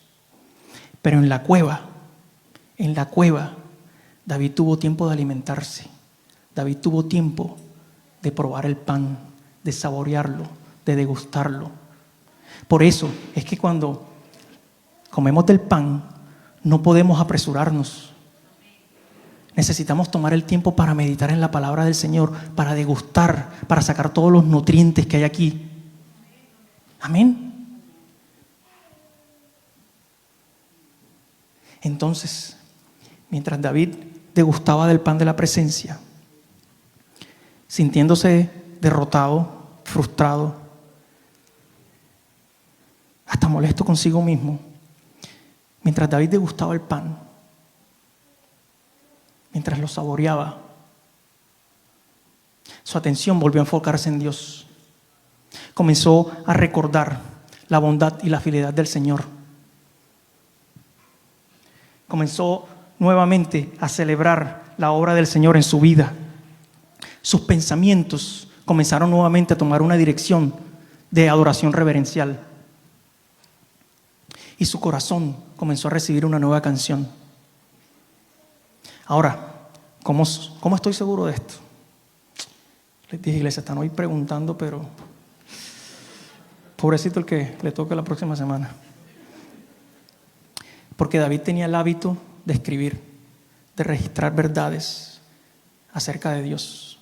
Speaker 2: Pero en la cueva, David tuvo tiempo de alimentarse. David tuvo tiempo de probar el pan, de saborearlo, de degustarlo. Por eso es que cuando comemos del pan, no podemos apresurarnos. Necesitamos tomar el tiempo para meditar en la palabra del Señor, para degustar, para sacar todos los nutrientes que hay aquí. Amén. Entonces, mientras David degustaba del pan de la presencia, sintiéndose derrotado, frustrado, hasta molesto consigo mismo, mientras David degustaba el pan, mientras lo saboreaba, su atención volvió a enfocarse en Dios. Comenzó a recordar la bondad y la fidelidad del Señor. Comenzó nuevamente a celebrar la obra del Señor en su vida. Sus pensamientos comenzaron nuevamente a tomar una dirección de adoración reverencial. Y su corazón comenzó a recibir una nueva canción. Ahora, ¿cómo estoy seguro de esto? Les dije, iglesia, están hoy preguntando, pero pobrecito el que le toque la próxima semana. Porque David tenía el hábito de escribir, de registrar verdades acerca de Dios.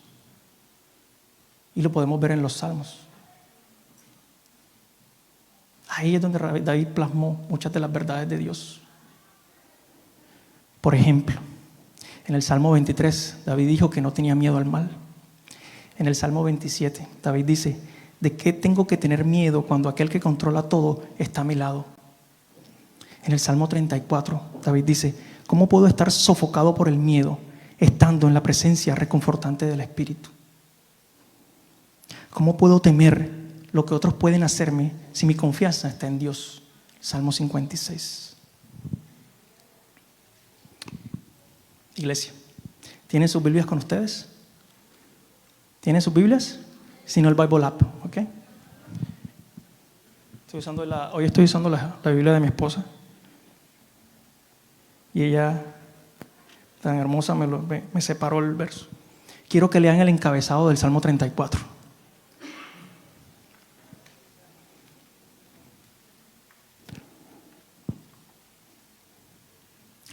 Speaker 2: Y lo podemos ver en los Salmos. Ahí es donde David plasmó muchas de las verdades de Dios. Por ejemplo, en el Salmo 23, David dijo que no tenía miedo al mal. En el Salmo 27, David dice, ¿de qué tengo que tener miedo cuando aquel que controla todo está a mi lado? En el Salmo 34, David dice, ¿cómo puedo estar sofocado por el miedo estando en la presencia reconfortante del Espíritu? ¿Cómo puedo temer lo que otros pueden hacerme si mi confianza está en Dios? Salmo 56. Iglesia, ¿tienen sus Biblias con ustedes? ¿Tienen sus Biblias? Si no, el Bible app, ¿ok? Hoy estoy usando la Biblia de mi esposa. Y ella, tan hermosa, me separó el verso. Quiero que lean el encabezado del Salmo 34.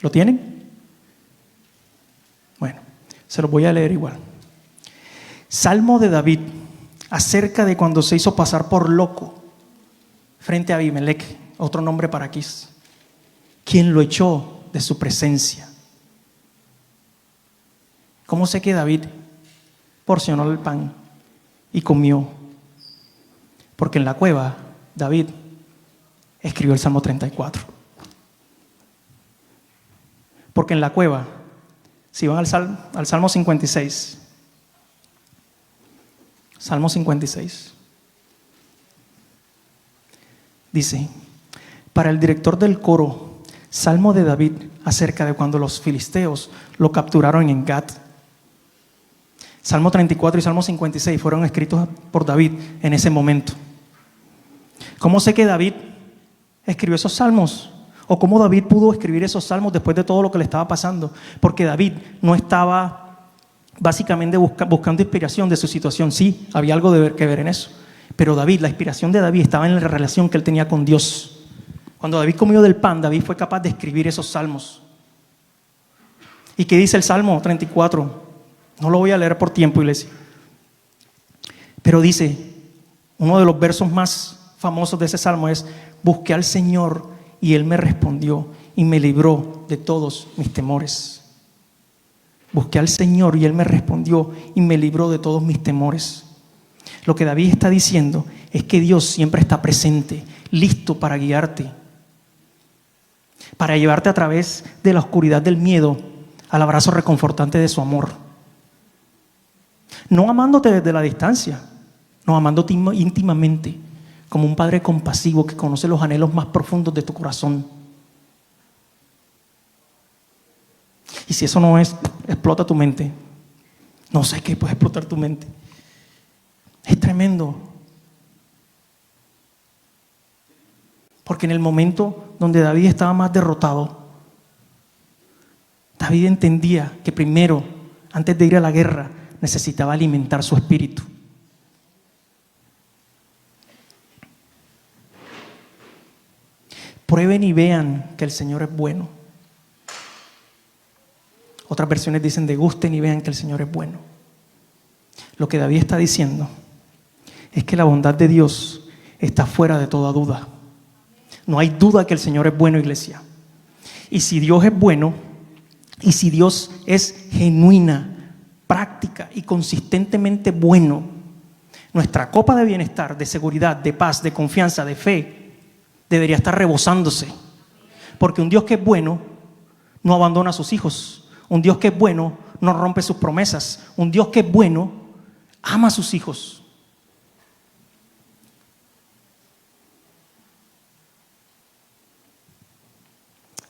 Speaker 2: ¿Lo tienen? Bueno, se los voy a leer igual. Salmo de David acerca de cuando se hizo pasar por loco frente a Abimelech, otro nombre para Aquís, quien lo echó de su presencia. ¿Cómo sé que David porcionó el pan y comió? Porque en la cueva David escribió el Salmo 34. Porque en la cueva, si van al Salmo 56, Salmo 56, dice, para el director del coro, Salmo de David acerca de cuando los filisteos lo capturaron en Gat. Salmo 34 y Salmo 56 fueron escritos por David en ese momento. ¿Cómo sé que David escribió esos salmos? ¿O cómo David pudo escribir esos salmos después de todo lo que le estaba pasando? Porque David no estaba básicamente buscando inspiración de su situación. Sí, había algo que ver en eso. Pero David, la inspiración de David estaba en la relación que él tenía con Dios. Cuando David comió del pan, David fue capaz de escribir esos salmos. ¿Y qué dice el Salmo 34? No lo voy a leer por tiempo, iglesia. Pero dice, uno de los versos más famosos de ese salmo es: busqué al Señor y Él me respondió y me libró de todos mis temores. Busqué al Señor y Él me respondió y me libró de todos mis temores. Lo que David está diciendo es que Dios siempre está presente, listo para guiarte, para llevarte a través de la oscuridad del miedo al abrazo reconfortante de su amor. No amándote desde la distancia, no amándote íntimamente, como un padre compasivo que conoce los anhelos más profundos de tu corazón. Y si eso no es, explota tu mente. No sé qué puede explotar tu mente. Es tremendo. Porque en el momento donde David estaba más derrotado, David entendía que primero, antes de ir a la guerra, necesitaba alimentar su espíritu. Prueben y vean que el Señor es bueno. Otras versiones dicen: degusten y vean que el Señor es bueno. Lo que David está diciendo es que la bondad de Dios está fuera de toda duda. No hay duda que el Señor es bueno, iglesia. Y si Dios es bueno, y si Dios es genuina, práctica y consistentemente bueno, nuestra copa de bienestar, de seguridad, de paz, de confianza, de fe, debería estar rebosándose. Porque un Dios que es bueno no abandona a sus hijos. Un Dios que es bueno no rompe sus promesas. Un Dios que es bueno ama a sus hijos.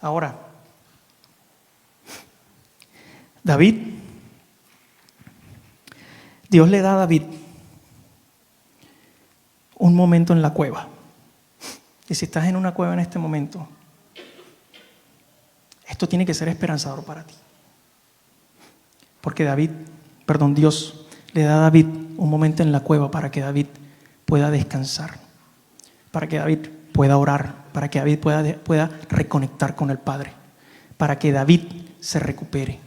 Speaker 2: Ahora, Dios le da a David un momento en la cueva. Y si estás en una cueva en este momento, esto tiene que ser esperanzador para ti. Porque Dios le da a David un momento en la cueva para que David pueda descansar, para que David pueda orar, para que David pueda reconectar con el Padre, para que David se recupere,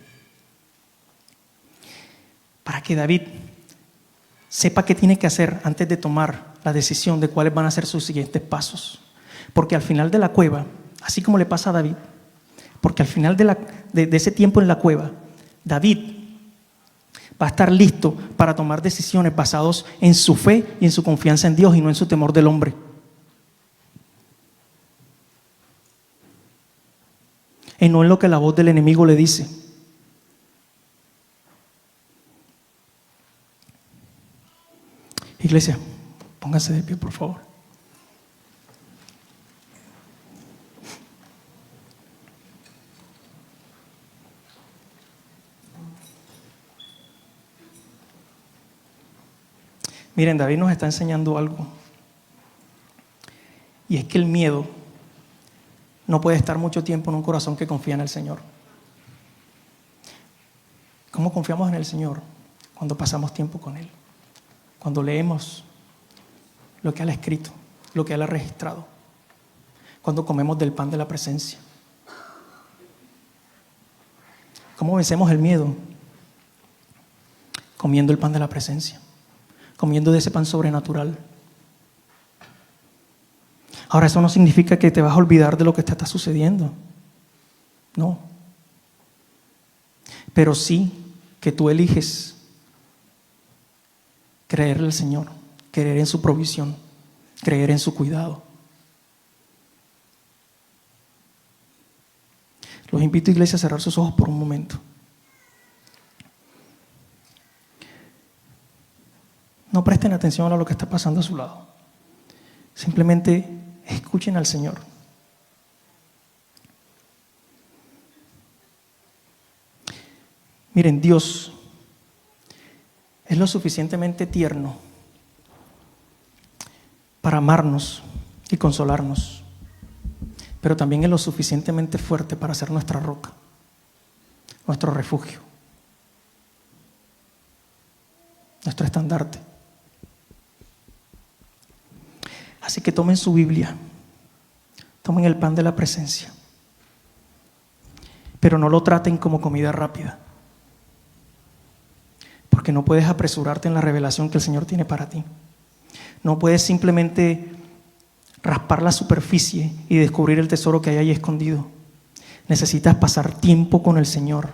Speaker 2: para que David sepa qué tiene que hacer antes de tomar la decisión de cuáles van a ser sus siguientes pasos. Porque al final de la cueva, así como le pasa a David, porque al final de ese tiempo en la cueva, David va a estar listo para tomar decisiones basadas en su fe y en su confianza en Dios y no en su temor del hombre. Y no en lo que la voz del enemigo le dice. Iglesia, pónganse de pie, por favor. Miren, David nos está enseñando algo. Y es que el miedo no puede estar mucho tiempo en un corazón que confía en el Señor. ¿Cómo confiamos en el Señor? Cuando pasamos tiempo con Él. Cuando leemos lo que Él ha escrito, lo que Él ha registrado. Cuando comemos del pan de la presencia. ¿Cómo vencemos el miedo? Comiendo el pan de la presencia. Comiendo de ese pan sobrenatural. Ahora, eso no significa que te vas a olvidar de lo que te está sucediendo. No. Pero sí que tú eliges creerle al Señor, creer en su provisión, creer en su cuidado. Los invito, iglesia, a cerrar sus ojos por un momento. No presten atención a lo que está pasando a su lado. Simplemente escuchen al Señor. Miren, Dios es lo suficientemente tierno para amarnos y consolarnos, pero también es lo suficientemente fuerte para ser nuestra roca, nuestro refugio, nuestro estandarte. Así que tomen su Biblia, tomen el pan de la presencia, pero no lo traten como comida rápida, porque no puedes apresurarte en la revelación que el Señor tiene para ti. No puedes simplemente raspar la superficie y descubrir el tesoro que hay ahí escondido. Necesitas pasar tiempo con el Señor.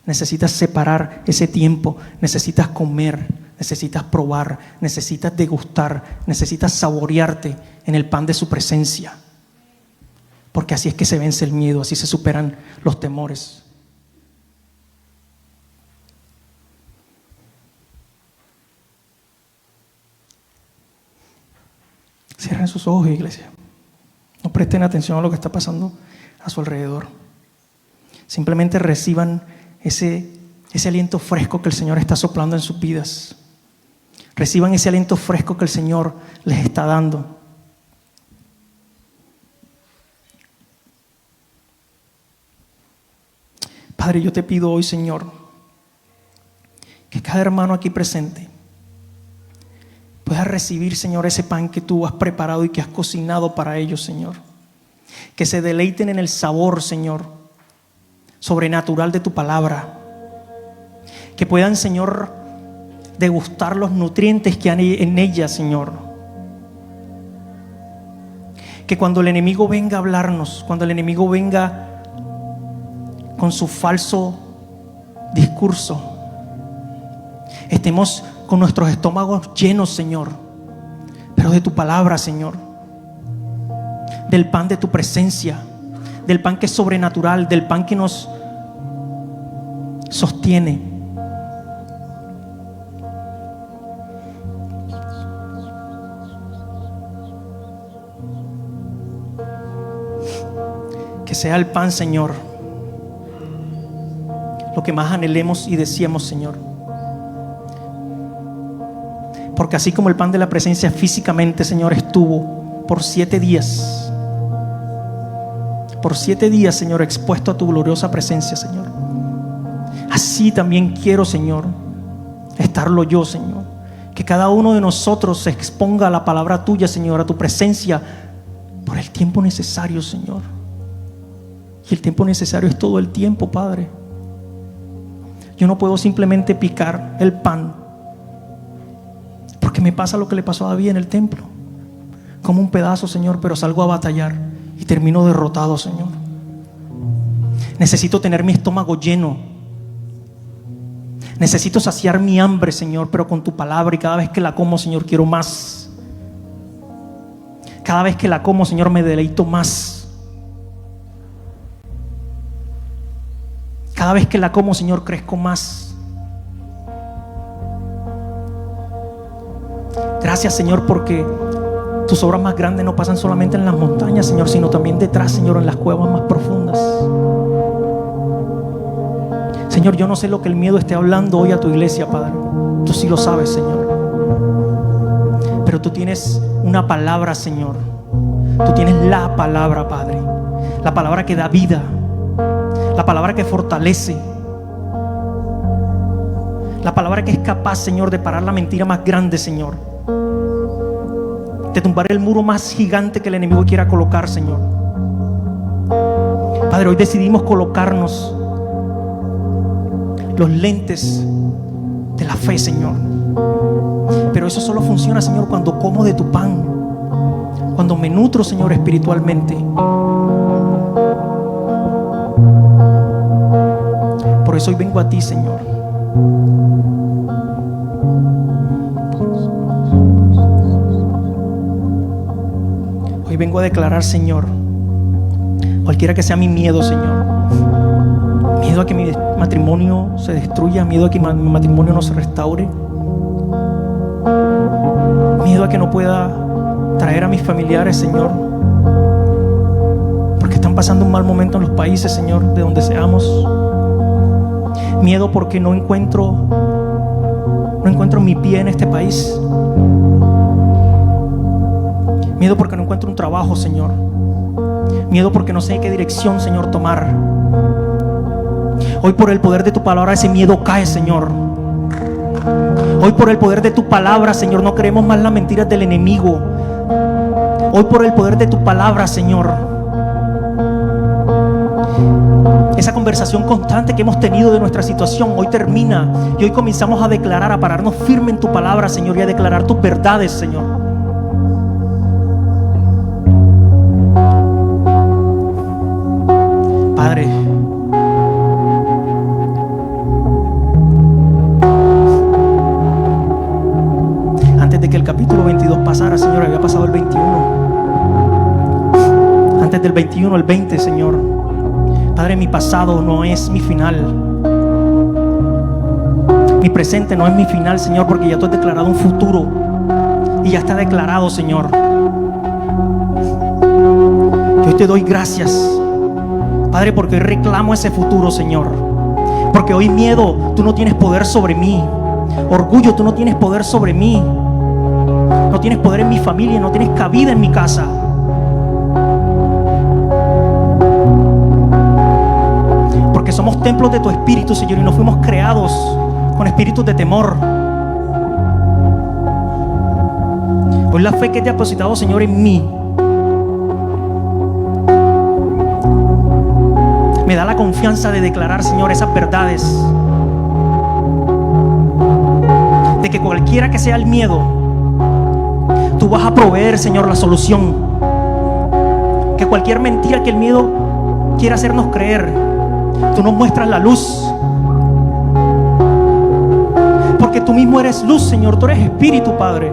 Speaker 2: Necesitas separar ese tiempo. Necesitas comer. Necesitas probar. Necesitas degustar. Necesitas saborearte en el pan de su presencia. Porque así es que se vence el miedo. Así se superan los temores. Cierren sus ojos, iglesia. No presten atención a lo que está pasando a su alrededor. Simplemente reciban ese aliento fresco que el Señor está soplando en sus vidas. Reciban ese aliento fresco que el Señor les está dando. Padre, yo te pido hoy, Señor, que cada hermano aquí presente puedas recibir, Señor, ese pan que tú has preparado y que has cocinado para ellos, Señor. Que se deleiten en el sabor, Señor, sobrenatural de tu palabra. Que puedan, Señor, degustar los nutrientes que hay en ella, Señor. Que cuando el enemigo venga a hablarnos, cuando el enemigo venga con su falso discurso, estemos con nuestros estómagos llenos, Señor, pero de tu palabra, Señor, del pan de tu presencia, del pan que es sobrenatural, del pan que nos sostiene. Que sea el pan, Señor, lo que más anhelemos y deseemos, Señor. Porque así como el pan de la presencia físicamente, Señor, estuvo por 7 días. Por 7 días, Señor, expuesto a tu gloriosa presencia, Señor. Así también quiero, Señor, estarlo yo, Señor. Que cada uno de nosotros se exponga a la palabra tuya, Señor, a tu presencia, por el tiempo necesario, Señor. Y el tiempo necesario es todo el tiempo, Padre. Yo no puedo simplemente picar el pan, porque me pasa lo que le pasó a David en el templo. Como un pedazo, Señor, pero salgo a batallar y termino derrotado, Señor. Necesito tener mi estómago lleno. Necesito saciar mi hambre, Señor, pero con tu palabra. Y cada vez que la como, Señor, quiero más. Cada vez que la como, Señor, me deleito más. Cada vez que la como, Señor, crezco más. Gracias, Señor, porque tus obras más grandes no pasan solamente en las montañas, Señor, sino también detrás, Señor, en las cuevas más profundas. Señor, yo no sé lo que el miedo esté hablando hoy a tu iglesia, Padre. Tú sí lo sabes, Señor. Pero tú tienes una palabra, Señor. Tú tienes la palabra, Padre. La palabra que da vida. La palabra que fortalece. La palabra que es capaz, Señor, de parar la mentira más grande, Señor. De tumbar el muro más gigante que el enemigo quiera colocar, Señor. Padre, hoy decidimos colocarnos los lentes de la fe, Señor. Pero eso solo funciona, Señor, cuando como de tu pan, cuando me nutro, Señor, espiritualmente. Por eso hoy vengo a ti, Señor. Hoy vengo a declarar, Señor, cualquiera que sea mi miedo, Señor, miedo a que mi matrimonio se destruya, miedo a que mi matrimonio no se restaure, miedo a que no pueda traer a mis familiares, Señor, porque están pasando un mal momento en los países, Señor, de donde seamos. Miedo porque no encuentro mi pie en este país. Miedo porque no encuentro un trabajo, Señor. Miedo porque no sé qué dirección, Señor, tomar. Hoy por el poder de tu palabra ese miedo cae, Señor. Hoy por el poder de tu palabra, Señor, no creemos más las mentiras del enemigo. Hoy por el poder de tu palabra, Señor, esa conversación constante que hemos tenido de nuestra situación hoy termina y hoy comenzamos a declarar, a pararnos firme en tu palabra, Señor, y a declarar tus verdades, Señor. Padre, antes de que el capítulo 22 pasara, Señor, había pasado el 21. Antes del 21, el 20, Señor. Padre, mi pasado no es mi final. Mi presente no es mi final, Señor, porque ya tú has declarado un futuro. Y ya está declarado, Señor. Yo te doy gracias, Padre, porque hoy reclamo ese futuro, Señor. Porque hoy miedo, tú no tienes poder sobre mí. Orgullo, tú no tienes poder sobre mí. No tienes poder en mi familia, no tienes cabida en mi casa. Porque somos templos de tu espíritu, Señor, y no fuimos creados con espíritus de temor. Hoy la fe que te ha depositado, Señor, en mí me da la confianza de declarar, Señor, esas verdades. De que cualquiera que sea el miedo, tú vas a proveer, Señor, la solución. Que cualquier mentira que el miedo quiera hacernos creer, tú nos muestras la luz. Porque tú mismo eres luz, Señor. Tú eres espíritu, Padre.